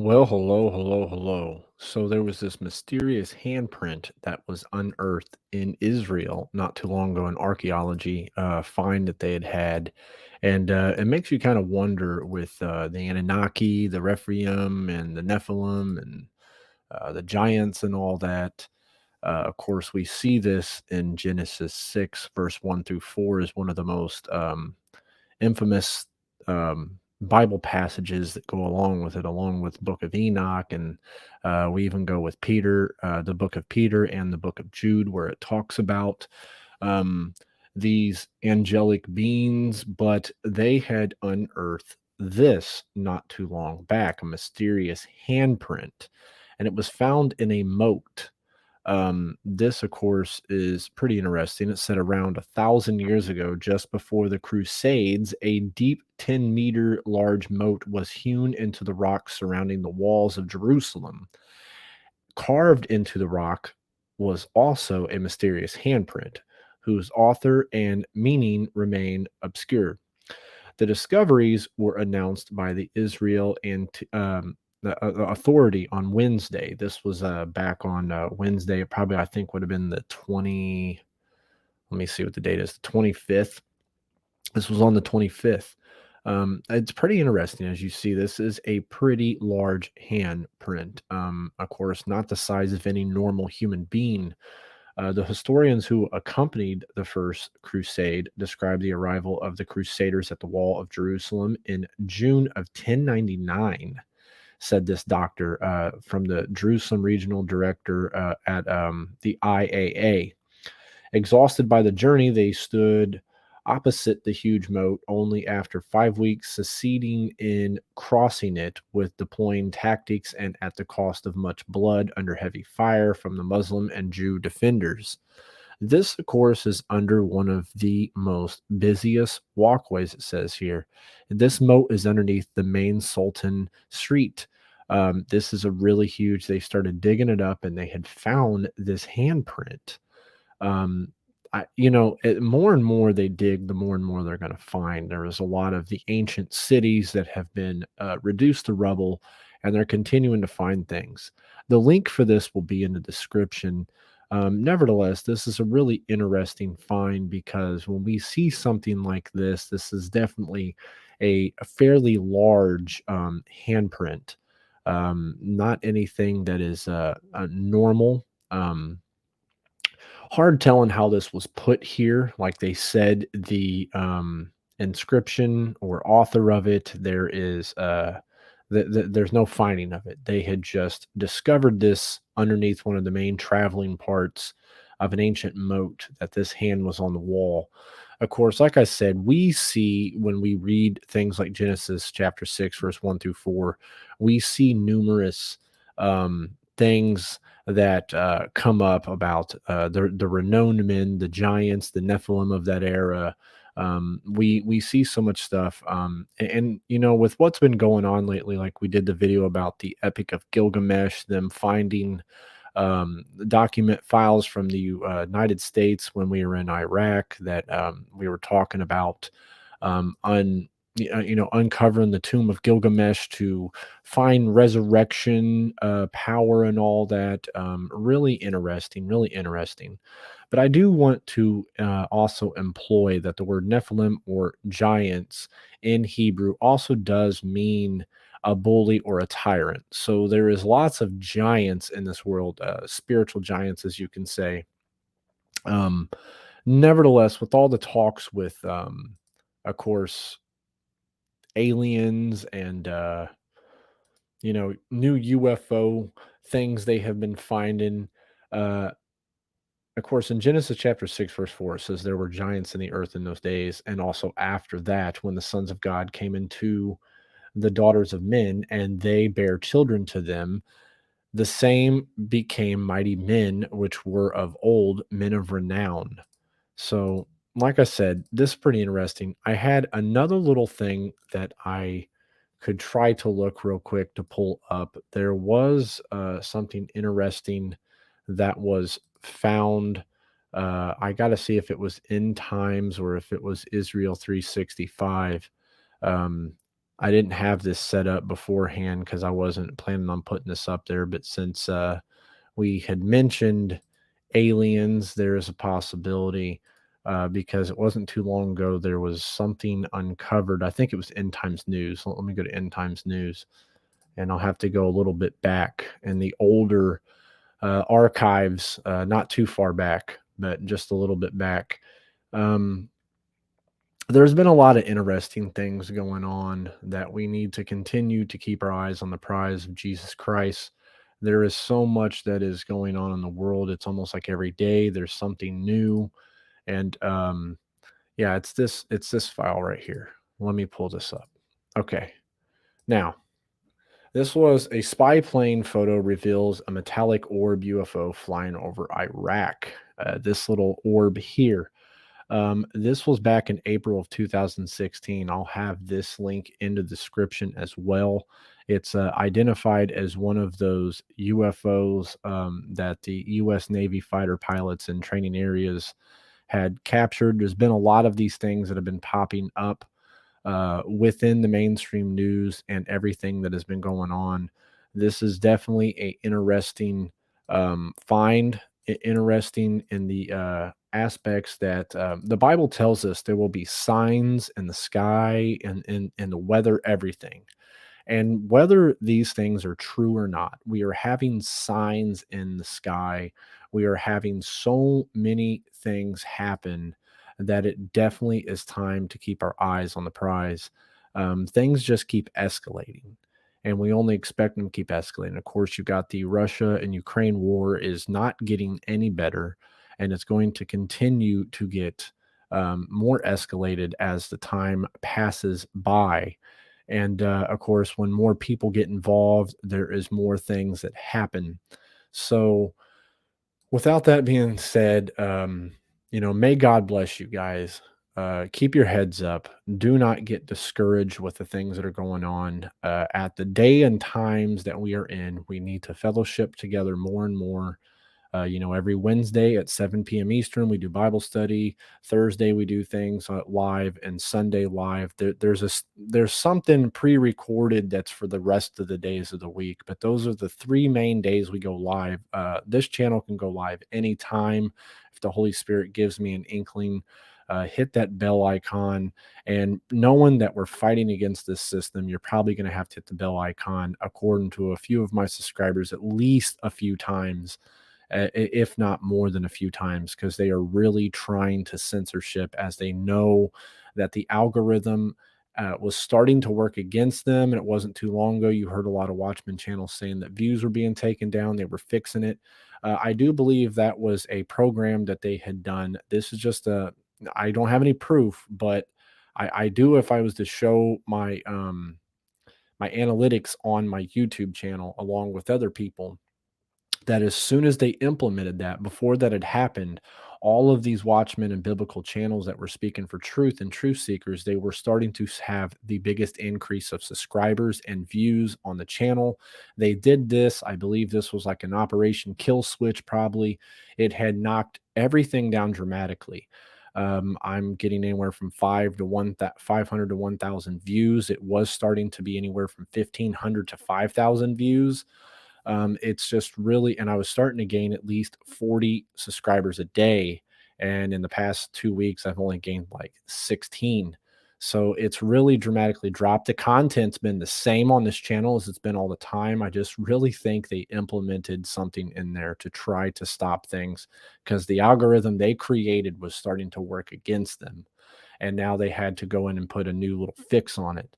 Well, hello, hello, hello. So there was this mysterious handprint that was unearthed in Israel not too long ago, an archaeology find that they had. And it makes you kind of wonder with the Anunnaki, the Rephaim, and the Nephilim, and the giants, and all that. Of course, we see this in Genesis 6, verse 1 through 4, is one of the most infamous Bible passages that go along with it, along with Book of Enoch, and we even go with Peter, the Book of Peter, and the Book of Jude, where it talks about um, these angelic beings. But they had unearthed this not too long back, a mysterious handprint, and it was found in a moat. This, of course, is pretty interesting. It's said around 1,000 years ago, just before the Crusades, a deep 10-meter large moat was hewn into the rock surrounding the walls of Jerusalem. Carved into the rock was also a mysterious handprint, whose author and meaning remain obscure. The discoveries were announced by the Israel and the authority on Wednesday. This was back on Wednesday. It probably, I think, would have been the 20. Let me see what the date is. The 25th. This was on the 25th. It's pretty interesting as you see. This is a pretty large handprint. Of course, not the size of any normal human being. The historians who accompanied the First Crusade describe the arrival of the Crusaders at the Wall of Jerusalem in June of 1099, said this doctor from the Jerusalem Regional Director at the IAA. Exhausted by the journey, they stood opposite the huge moat only after 5 weeks, succeeding in crossing it with deploying tactics and at the cost of much blood under heavy fire from the Muslim and Jew defenders. This, of course, is under one of the most busiest walkways, it says here. This moat is underneath the main Sultan Street. This is a really huge, they started digging it up and they had found this handprint. More and more they dig, the more and more they're going to find. There is a lot of the ancient cities that have been reduced to rubble, and they're continuing to find things. The link for this will be in the description. Nevertheless, this is a really interesting find because when we see something like this is definitely a fairly large handprint. Not anything that is normal. Hard telling how this was put here. Like they said, the inscription or author of it, there is there's no finding of it. They had just discovered this underneath one of the main traveling parts of an ancient moat, that this hand was on the wall. Of course, like I said, we see when we read things like Genesis chapter 6, verse 1 through 4, we see numerous things that come up about the renowned men, the giants, the Nephilim of that era. We see so much stuff, and with what's been going on lately, like we did the video about the Epic of Gilgamesh, them finding document files from the United States when we were in Iraq that we were talking about on uncovering the tomb of Gilgamesh to find resurrection power and all that. Really interesting, really interesting. But I do want to also employ that the word Nephilim or giants in Hebrew also does mean a bully or a tyrant. So there is lots of giants in this world, spiritual giants, as you can say. Um, Nevertheless, with all the talks with, of course, aliens and new UFO things they have been finding. Uh, of course, in Genesis chapter 6, verse 4, it says there were giants in the earth in those days, and also after that, when the sons of God came into the daughters of men, and they bare children to them, the same became mighty men, which were of old, men of renown. So, like I said, this is pretty interesting. I had another little thing that I could try to look real quick to pull up. There was something interesting that was found. I got to see if it was in Times or if it was Israel 365. Um, I didn't have this set up beforehand because I wasn't planning on putting this up there, but since we had mentioned aliens, there is a possibility because it wasn't too long ago there was something uncovered. I think it was End Times News. Let me go to End Times News, and I'll have to go a little bit back in the older archives, not too far back, but just a little bit back. Um, there's been a lot of interesting things going on that we need to continue to keep our eyes on the prize of Jesus Christ. There is so much that is going on in the world. It's almost like every day there's something new. And yeah, it's this file right here. Let me pull this up. Okay. Now, this was a spy plane photo reveals a metallic orb UFO flying over Iraq. This little orb here. This was back in April of 2016. I'll have this link in the description as well. It's identified as one of those UFOs that the U.S. Navy fighter pilots in training areas had captured. There's been a lot of these things that have been popping up within the mainstream news and everything that has been going on. This is definitely a interesting find, interesting in the aspects that the Bible tells us there will be signs in the sky and in the weather, everything. And whether these things are true or not, we are having signs in the sky. We are having so many things happen that it definitely is time to keep our eyes on the prize. Things just keep escalating, and we only expect them to keep escalating. Of course, you got the Russia and Ukraine war is not getting any better, and it's going to continue to get more escalated as the time passes by. And of course, when more people get involved, there is more things that happen. So, without that being said, may God bless you guys. Keep your heads up. Do not get discouraged with the things that are going on. At the day and times that we are in, we need to fellowship together more and more. Every Wednesday at 7 p.m. Eastern, we do Bible study. Thursday, we do things live, and Sunday live. There's something pre-recorded that's for the rest of the days of the week, but those are the three main days we go live. This channel can go live anytime if the Holy Spirit gives me an inkling. Hit that bell icon, and knowing that we're fighting against this system, you're probably going to have to hit the bell icon, according to a few of my subscribers, at least a few times, if not more than a few times, because they are really trying to censorship as they know that the algorithm was starting to work against them. And it wasn't too long ago, you heard a lot of Watchmen channels saying that views were being taken down. They were fixing it. I do believe that was a program that they had done. This is just I don't have any proof, but I do if I was to show my analytics on my YouTube channel along with other people, that as soon as they implemented that, before that had happened, all of these watchmen and biblical channels that were speaking for truth and truth seekers, they were starting to have the biggest increase of subscribers and views on the channel. They did this, I believe this was like an Operation Kill Switch, probably. It had knocked everything down dramatically. I'm getting anywhere from 500 to 1,000 views. It was starting to be anywhere from 1,500 to 5,000 views. It's just really, and I was starting to gain at least 40 subscribers a day. And in the past 2 weeks, I've only gained like 16. So it's really dramatically dropped. The content's been the same on this channel as it's been all the time. I just really think they implemented something in there to try to stop things, because the algorithm they created was starting to work against them. And now they had to go in and put a new little fix on it.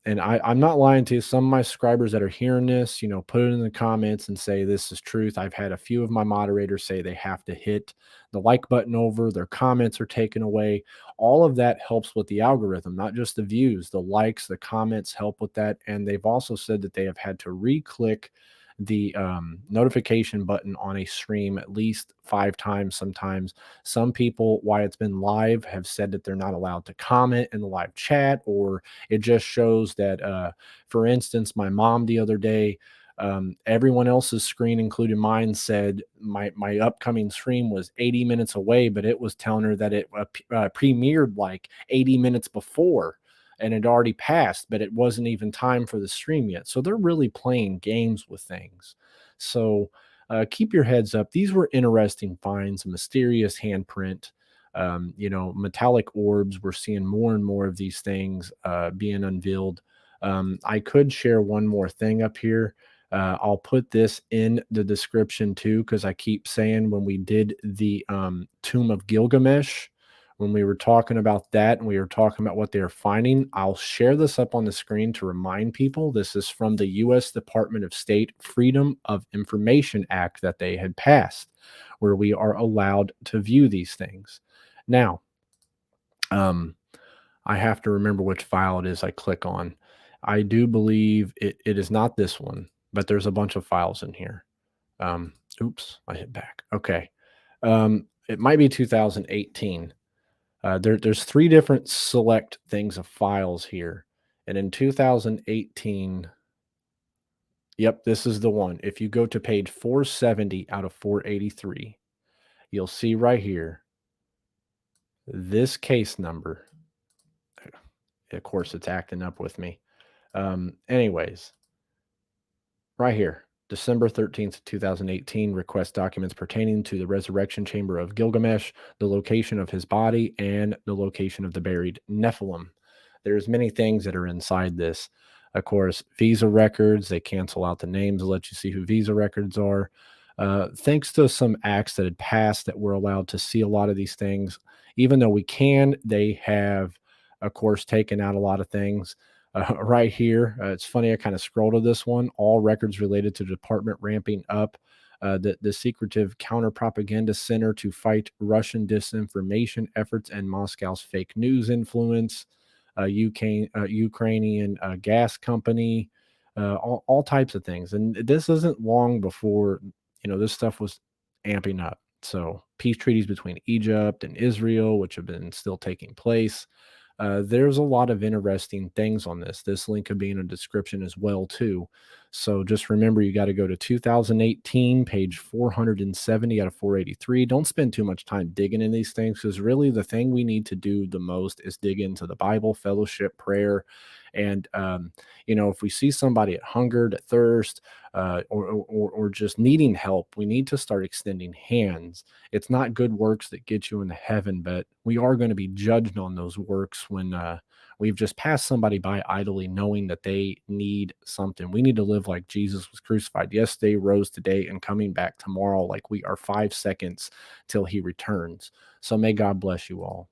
And I'm not lying to you. Some of my subscribers that are hearing this, put it in the comments and say this is truth. I've had a few of my moderators say they have to hit the like button over, their comments are taken away. All of that helps with the algorithm, not just the views, the likes, the comments help with that. And they've also said that they have had to re-click the notification button on a stream at least 5 times sometimes. Some people, why it's been live, have said that they're not allowed to comment in the live chat, or it just shows that, for instance, my mom the other day, everyone else's screen, including mine, said my upcoming stream was 80 minutes away, but it was telling her that it premiered like 80 minutes before. and it already passed, but it wasn't even time for the stream yet. So they're really playing games with things. So keep your heads up. These were interesting finds, a mysterious handprint. Metallic orbs. We're seeing more and more of these things being unveiled. I could share one more thing up here. I'll put this in the description too, because I keep saying when we did the Tomb of Gilgamesh, when we were talking about that and we were talking about what they are finding, I'll share this up on the screen to remind people. This is from the U.S. Department of State Freedom of Information Act that they had passed, where we are allowed to view these things. Now, um, I have to remember which file it is I click on. I do believe it is not this one, but there's a bunch of files in here. Oops, I hit back. Okay. It might be 2018. There's three different select things of files here. And in 2018, yep, this is the one. If you go to page 470 out of 483, you'll see right here this case number. Of course, it's acting up with me. Anyways, right here, December 13th, 2018, request documents pertaining to the resurrection chamber of Gilgamesh, the location of his body, and the location of the buried Nephilim. There's many things that are inside this. Of course, visa records, they cancel out the names to let you see who visa records are. Thanks to some acts that had passed that we're allowed to see a lot of these things, even though we can, they have, of course, taken out a lot of things. Right here, it's funny, I kind of scroll to this one. All records related to the department ramping up the secretive counter propaganda center to fight Russian disinformation efforts and Moscow's fake news influence, Ukrainian gas company, all types of things. And this isn't long before, this stuff was amping up. So peace treaties between Egypt and Israel, which have been still taking place. There's a lot of interesting things on this. This link could be in a description as well too. So just remember, you got to go to 2018, page 470 out of 483. Don't spend too much time digging in these things, because really the thing we need to do the most is dig into the Bible, fellowship, prayer. And, if we see somebody at hunger, at thirst, or just needing help, we need to start extending hands. It's not good works that get you into heaven, but we are going to be judged on those works when we've just passed somebody by idly, knowing that they need something. We need to live like Jesus was crucified yesterday, rose today, and coming back tomorrow, like we are 5 seconds till he returns. So may God bless you all.